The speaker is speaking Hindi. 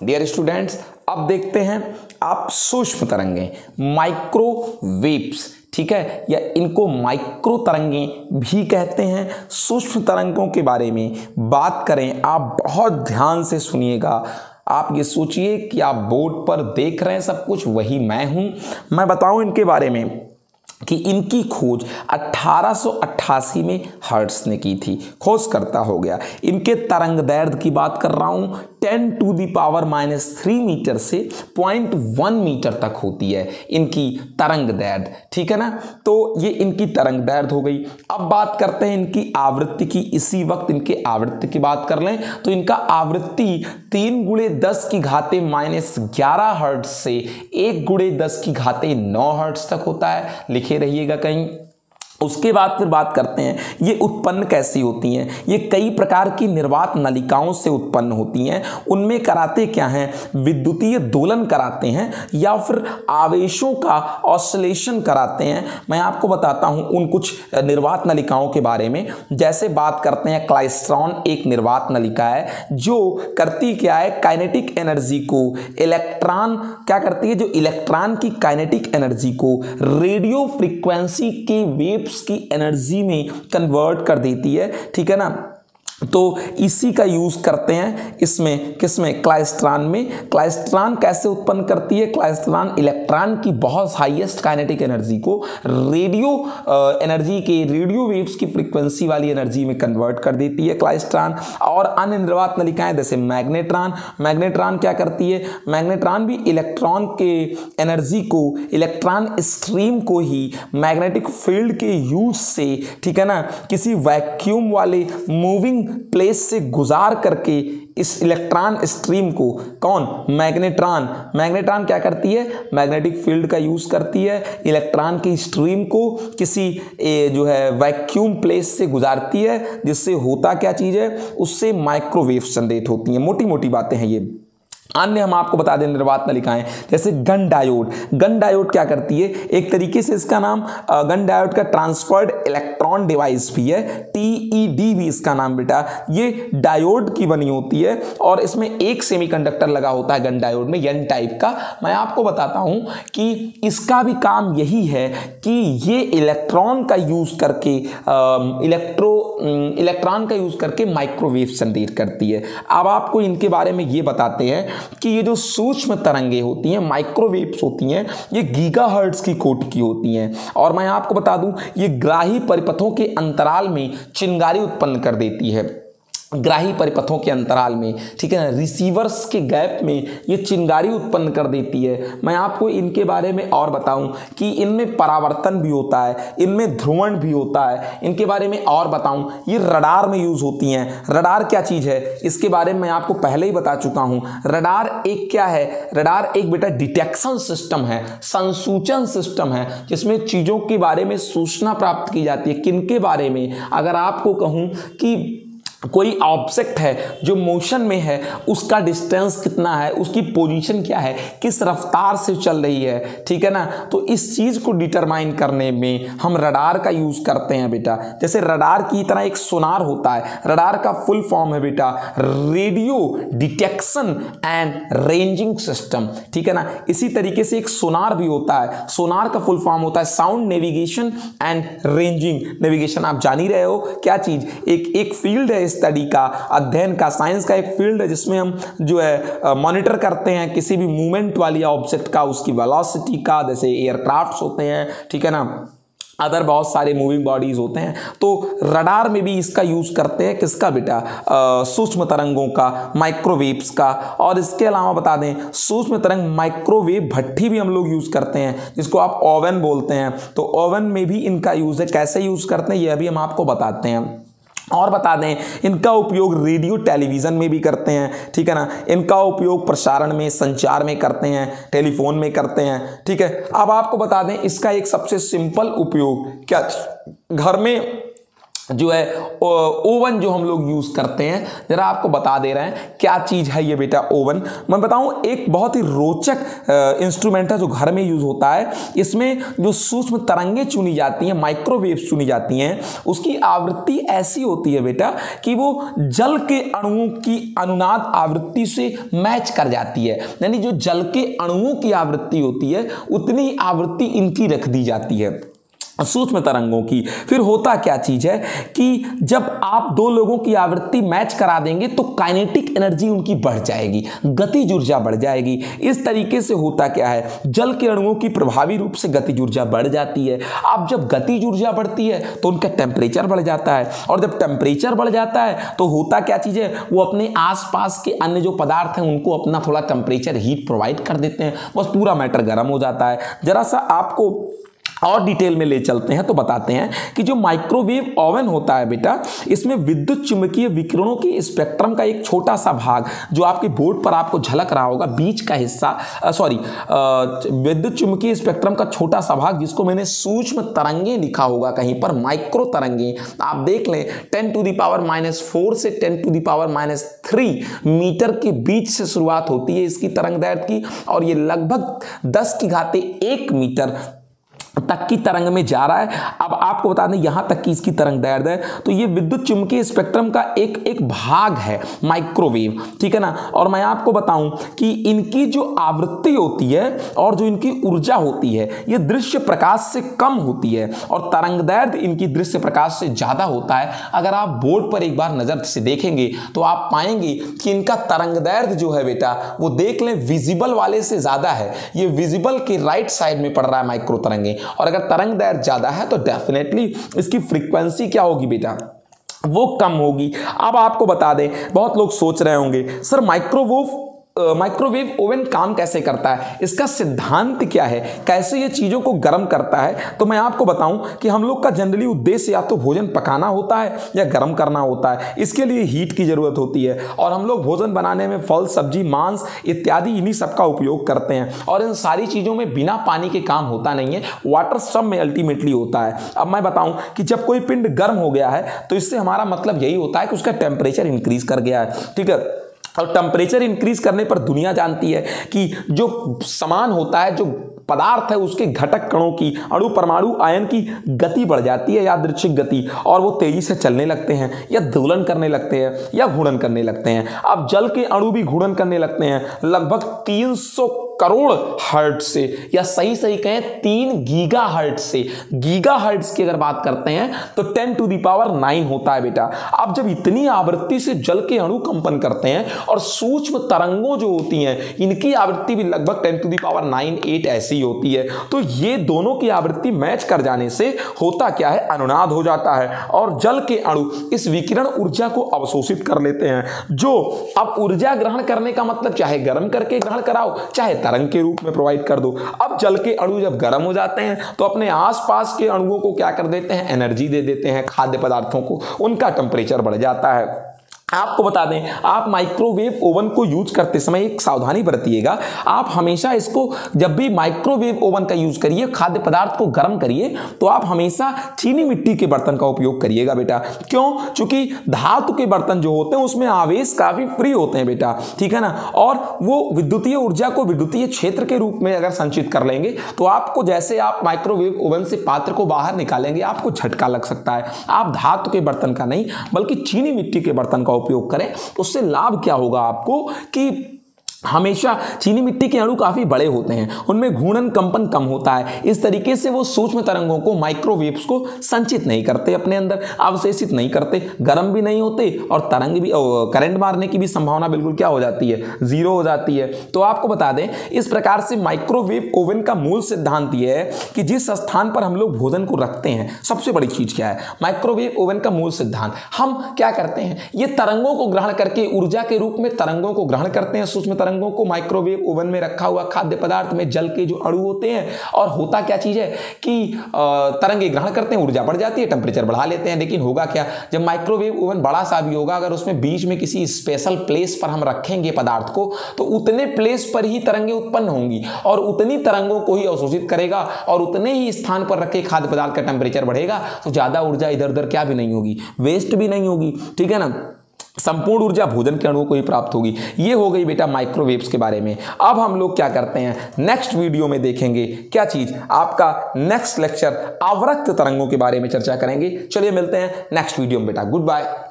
डियर स्टूडेंट्स, अब देखते हैं आप सूक्ष्म तरंगें, माइक्रोवेव्स, ठीक है, या इनको माइक्रो तरंगें भी कहते हैं। सूक्ष्म तरंगों के बारे में बात करें, आप बहुत ध्यान से सुनिएगा। आप ये सोचिए कि आप बोर्ड पर देख रहे हैं सब कुछ, वही मैं हूं। मैं बताऊं इनके बारे में कि इनकी खोज 1888 में हर्ट्ज ने की थी, खोजकर्ता हो गया। इनके तरंग दैर्ध्य की बात कर रहा हूं, 10⁻³ मीटर से 0.1 मीटर तक होती है इनकी तरंग दैर्ध्य, ठीक है ना। तो ये इनकी तरंग दैर्ध्य हो गई। अब बात करते हैं इनकी आवृत्ति की। इसी वक्त इनके आवृत्ति की बात कर लें तो इनका आवृत्ति 3×10⁻11 हर्ट्ज से 1×10⁹ हर्ट्ज तक होता है, लिखे रहिएगा कहीं। उसके बाद फिर बात करते हैं ये उत्पन्न कैसी होती हैं। ये कई प्रकार की निर्वात नलिकाओं से उत्पन्न होती हैं। उनमें कराते क्या हैं, विद्युतीय दोलन कराते हैं या फिर आवेशों का ऑसिलेशन कराते हैं। मैं आपको बताता हूं उन कुछ निर्वात नलिकाओं के बारे में। जैसे बात करते हैं क्लाइस्ट्रॉन, एक निर्वात नलिका है जो करती क्या है, काइनेटिक एनर्जी को इलेक्ट्रॉन क्या करती है, जो इलेक्ट्रॉन की काइनेटिक एनर्जी को रेडियो फ्रीक्वेंसी के वेव्स की एनर्जी में कन्वर्ट कर देती है, ठीक है ना। तो इसी का यूज करते हैं इसमें, किसमें, क्लाइस्ट्रॉन में। क्लाइस्ट्रॉन कैसे उत्पन्न करती है, क्लाइस्ट्रॉन इलेक्ट्रॉन की बहुत हाईएस्ट काइनेटिक एनर्जी को रेडियो एनर्जी के, रेडियो वेव्स की फ्रीक्वेंसी वाली एनर्जी में कन्वर्ट कर देती है क्लाइस्ट्रॉन। और अन्य निर्वात नलिकाएं जैसे मैग्नेट्रॉन, मैग्नेट्रॉन क्या करती है, मैग्नेट्रॉन भी इलेक्ट्रॉन के एनर्जी को, इलेक्ट्रॉन स्ट्रीम को ही मैग्नेटिक फील्ड के यूज से, ठीक है ना, किसी वैक्यूम वाले मूविंग प्लेस से गुजार करके इस इलेक्ट्रॉन स्ट्रीम को, कौन, मैग्नेट्रॉन, मैग्नेट्रॉन क्या करती है, मैग्नेटिक फील्ड का यूज करती है, इलेक्ट्रॉन की स्ट्रीम को किसी जो है वैक्यूम प्लेस से गुजारती है, जिससे होता क्या चीज है, उससे माइक्रोवेव जनरेट होती हैं। मोटी मोटी बातें हैं ये। अन्य हम आपको बता दें निर्वात नलिकाएं जैसे गन डायोड। गन डायोड क्या करती है, एक तरीके से इसका नाम गन डायोड का ट्रांसफर्ड इलेक्ट्रॉन डिवाइस भी है, TED भी इसका नाम बेटा। ये डायोड की बनी होती है और इसमें एक सेमीकंडक्टर लगा होता है गन डायोड में, N टाइप का। मैं आपको बताता हूं कि इसका भी काम यही है कि ये इलेक्ट्रॉन का यूज करके इलेक्ट्रॉन का यूज करके माइक्रोवेव जनरेट करती है। अब आपको इनके बारे में ये बताते हैं कि ये जो सूक्ष्म तरंगे होती हैं, माइक्रोवेव्स होती हैं, ये गीगाहर्ट्ज की कोटि की होती हैं। और मैं आपको बता दूं ये ग्राही परिपथों के अंतराल में चिंगारी उत्पन्न कर देती है, ग्राही परिपथों के अंतराल में, ठीक है ना, रिसीवर्स के गैप में ये चिंगारी उत्पन्न कर देती है। मैं आपको इनके बारे में और बताऊं कि इनमें परावर्तन भी होता है, इनमें ध्रुवण भी होता है। इनके बारे में और बताऊं, ये रडार में यूज होती हैं। रडार क्या चीज है, इसके बारे में मैं आपको पहले ही बता चुका हूं। रडार एक क्या है, रडार एक बेटा डिटेक्शन सिस्टम है, संसूचन सिस्टम है, जिसमें चीजों के बारे में सूचना प्राप्त की जाती है। किनके बारे में, अगर आपको कहूं कि कोई ऑब्जेक्ट है जो मोशन में है, उसका डिस्टेंस कितना है, उसकी पोजीशन क्या है, किस रफ्तार से चल रही है, ठीक है ना, तो इस चीज को डिटरमाइन करने में हम रडार का यूज करते हैं बेटा। जैसे रडार की तरह एक सोनार होता है, रडार का फुल फॉर्म है बेटा radio detection and ranging system, ठीक है ना। इसी तरीके से एक सोनार भी होता है, सोनार का फुल फॉर्म होता है sound navigation and ranging navigation. आप जान ही रहे हो क्या चीज, एक फील्ड है स्टडी का, अध्ययन का, साइंस का एक फील्ड है जिसमें हम जो है मॉनिटर करते हैं किसी भी मूवमेंट वाली ऑब्जेक्ट का, उसकी वेलोसिटी का, जैसे एयरक्राफ्ट्स होते हैं, ठीक है ना, अदर बहुत सारे मूविंग बॉडीज होते हैं। तो रडार में भी इसका यूज करते हैं, किसका बेटा, सूक्ष्म तरंगों का, माइक्रोवेव्स का। और इसके अलावा बता दें सूक्ष्म तरंग माइक्रोवेव भट्ठी भी हम लोग यूज करते हैं, जिसको आप ओवन बोलते हैं। तो ओवन में भी इनका यूज है, कैसे यूज करते हैं यह भी हम आपको बताते हैं। और बता दें इनका उपयोग रेडियो टेलीविज़न में भी करते हैं, ठीक है ना, इनका उपयोग प्रसारण में, संचार में करते हैं, टेलीफोन में करते हैं, ठीक है। अब आपको बता दें इसका एक सबसे सिंपल उपयोग क्या, घर में जो है ओवन जो हम लोग यूज करते हैं, जरा आपको बता दे रहे हैं क्या चीज है ये बेटा ओवन। मैं बताऊं एक बहुत ही रोचक इंस्ट्रूमेंट है जो घर में यूज होता है। इसमें जो सूक्ष्म तरंगें चुनी जाती हैं, माइक्रोवेव्स चुनी जाती हैं, उसकी आवृत्ति ऐसी होती है बेटा कि वो जल के अणुओं की अनुनाद आवृत्ति से मैच कर जाती है। यानी जो जल के अणुओं की आवृत्ति होती है उतनी आवृत्ति इनकी रख दी जाती है सूक्ष्म तरंगों की। फिर होता क्या चीज है कि जब आप दो लोगों की आवृत्ति मैच करा देंगे तो काइनेटिक एनर्जी उनकी बढ़ जाएगी, गतिज ऊर्जा बढ़ जाएगी। इस तरीके से होता क्या है, जल के अणुओं की प्रभावी रूप से गतिज ऊर्जा बढ़ जाती है। अब जब गतिज ऊर्जा बढ़ती है तो उनका टेम्परेचर बढ़ जाता है, और जब टेम्परेचर बढ़ जाता है तो होता क्या चीज है, वो अपने आसपास के अन्य जो पदार्थ हैं उनको अपना थोड़ा टेम्परेचर हीट प्रोवाइड कर देते हैं, बस पूरा मैटर गर्म हो जाता है। जरा सा आपको और डिटेल में ले चलते हैं तो बताते हैं कि जो माइक्रोवेव ओवन होता है बेटा, इसमें विद्युत चुंबकीय विकिरणों के स्पेक्ट्रम का एक छोटा सा भाग जो आपके बोर्ड पर आपको झलक रहा होगा, बीच का हिस्सा विद्युत चुंबकीय स्पेक्ट्रम का छोटा सा भाग जिसको मैंने सूक्ष्म तरंगे लिखा होगा कहीं पर, माइक्रो तरंगे आप देख लें 10⁻⁻⁴ से 10⁻⁻³ मीटर के बीच से शुरुआत होती है इसकी तरंग दैर्घ्य की, और ये लगभग 10⁻⁴ मीटर तक की तरंग में जा रहा है। अब आपको बता दें यहां तक की इसकी तरंग दैर्घ्य है, तो ये विद्युत चुंबकीय स्पेक्ट्रम का एक भाग है माइक्रोवेव, ठीक है ना। और मैं आपको बताऊं कि इनकी जो आवृत्ति होती है और जो इनकी ऊर्जा होती है ये दृश्य प्रकाश से कम होती है, और तरंग दैर्घ्य इनकी दृश्य प्रकाश से ज्यादा होता है। अगर आप बोर्ड पर एक बार नजर से देखेंगे तो आप पाएंगे कि इनका तरंग दैर्घ्य जो है बेटा वो देख लें विजिबल वाले से ज्यादा है, ये विजिबल के राइट साइड में पड़ रहा है माइक्रो तरंगे। और अगर तरंग दैर्घ्य ज्यादा है तो डेफिनेटली इसकी फ्रीक्वेंसी क्या होगी बेटा, वो कम होगी। अब आपको बता दें, बहुत लोग सोच रहे होंगे सर माइक्रोवेव ओवन काम कैसे करता है, इसका सिद्धांत क्या है, कैसे ये चीज़ों को गर्म करता है। तो मैं आपको बताऊं कि हम लोग का जनरली उद्देश्य या तो भोजन पकाना होता है या गर्म करना होता है, इसके लिए हीट की ज़रूरत होती है। और हम लोग भोजन बनाने में फल सब्जी मांस इत्यादि इन्हीं सब का उपयोग करते हैं, और इन सारी चीज़ों में बिना पानी के काम होता नहीं है, वाटर सब में अल्टीमेटली होता है। अब मैं बताऊँ कि जब कोई पिंड गर्म हो गया है तो इससे हमारा मतलब यही होता है कि उसका टेम्परेचर इंक्रीज कर गया है, ठीक है। और टेम्परेचर इंक्रीज करने पर दुनिया जानती है कि जो सामान होता है, जो पदार्थ है, उसके घटक कणों की, अणु परमाणु आयन की गति बढ़ जाती है, यादृच्छिक गति, और वो तेजी से चलने लगते हैं या दोलन करने लगते हैं या घूर्णन करने लगते हैं। अब जल के अणु भी घूर्णन करने लगते हैं लगभग 300 करोड़ हर्ट्ज से, या सही कहें 3 गीगाहर्ट्ज से। गीगाहर्ट्ज की अगर बात करते हैं तो 10⁹ होता है बेटा। अब जब इतनी आवृत्ति से जल के अणु कंपन करते हैं, और सूक्ष्म तरंगों जो होती हैं इनकी आवृत्ति भी लगभग 10⁹ ऐसी होती है, तो ये दोनों की आवृत्ति मैच कर जाने से होता क्या है, अनुनाद हो जाता है, और जल के अणु इस विकिरण ऊर्जा को अवशोषित कर लेते हैं। जो अब ऊर्जा ग्रहण करने का मतलब चाहे गर्म करके ग्रहण कराओ, चाहे तरंग के रूप में प्रोवाइड कर दो। अब जल के अणु जब गर्म हो जाते हैं तो अपने आसपास के अणुओं को क्या कर देते हैं, एनर्जी दे देते हैं, खाद्य पदार्थों को, उनका टेम्परेचर बढ़ जाता है। आपको बता दें, आप माइक्रोवेव ओवन को यूज करते समय एक सावधानी बरतिएगा। आप हमेशा इसको, जब भी माइक्रोवेव ओवन का यूज करिए, खाद्य पदार्थ को गर्म करिए, तो आप हमेशा चीनी मिट्टी के बर्तन का उपयोग करिएगा बेटा। क्यों? क्योंकि धातु के बर्तन जो होते हैं उसमें आवेश काफी फ्री होते हैं बेटा, ठीक है ना। और वो विद्युतीय ऊर्जा को विद्युतीय क्षेत्र के रूप में अगर संचित कर लेंगे तो आपको, जैसे आप माइक्रोवेव ओवन से पात्र को बाहर निकालेंगे, आपको झटका लग सकता है। आप धातु के बर्तन का नहीं बल्कि चीनी मिट्टी के बर्तन का उपयोग करें। उससे लाभ क्या होगा आपको कि हमेशा चीनी मिट्टी के अणु काफी बड़े होते हैं, उनमें घूर्णन कंपन कम होता है, इस तरीके से वो सूक्ष्म तरंगों को, माइक्रोवेव्स को संचित नहीं करते, अपने अंदर अवशेषित नहीं करते, गर्म भी नहीं होते, और तरंग भी, करंट मारने की भी संभावना बिल्कुल क्या हो जाती है, 0 हो जाती है। तो आपको बता दें, इस प्रकार से माइक्रोवेव ओवन का मूल सिद्धांत यह है कि जिस स्थान पर हम लोग भोजन को रखते हैं, सबसे बड़ी चीज क्या है, माइक्रोवेव ओवन का मूल सिद्धांत, हम क्या करते हैं, ये तरंगों को ग्रहण करके, ऊर्जा के रूप में तरंगों को ग्रहण करते हैं, सूक्ष्म तरंगों को माइक्रोवेव ओवन में रखा हुआ खाद्य पदार्थ में जल के जो अणु होते हैं, और होता क्या चीज है कि तरंगे ग्रहण करते हैं, ऊर्जा बढ़ जाती है, टेम्परेचर बढ़ा लेते हैं। लेकिन होगा क्या, जब माइक्रोवेव ओवन बड़ा सा भी होगा, अगर उसमें बीच में किसी स्पेशल प्लेस पर हम रखेंगे पदार्थ को, तो उतने प्लेस पर ही तरंगे उत्पन्न होंगी और उतनी तरंगों को ही अवशोषित करेगा और उतने ही स्थान पर रखे खाद्य पदार्थ का टेम्परेचर बढ़ेगा, तो ज्यादा ऊर्जा इधर उधर क्या भी नहीं होगी, वेस्ट भी नहीं होगी, ठीक है ना। संपूर्ण ऊर्जा भोजन के अणुओं को ही प्राप्त होगी। ये हो गई बेटा माइक्रोवेव्स के बारे में। अब हम लोग क्या करते हैं, नेक्स्ट वीडियो में देखेंगे क्या चीज, आपका नेक्स्ट लेक्चर अवरक्त तरंगों के बारे में चर्चा करेंगे। चलिए मिलते हैं नेक्स्ट वीडियो में बेटा, गुड बाय।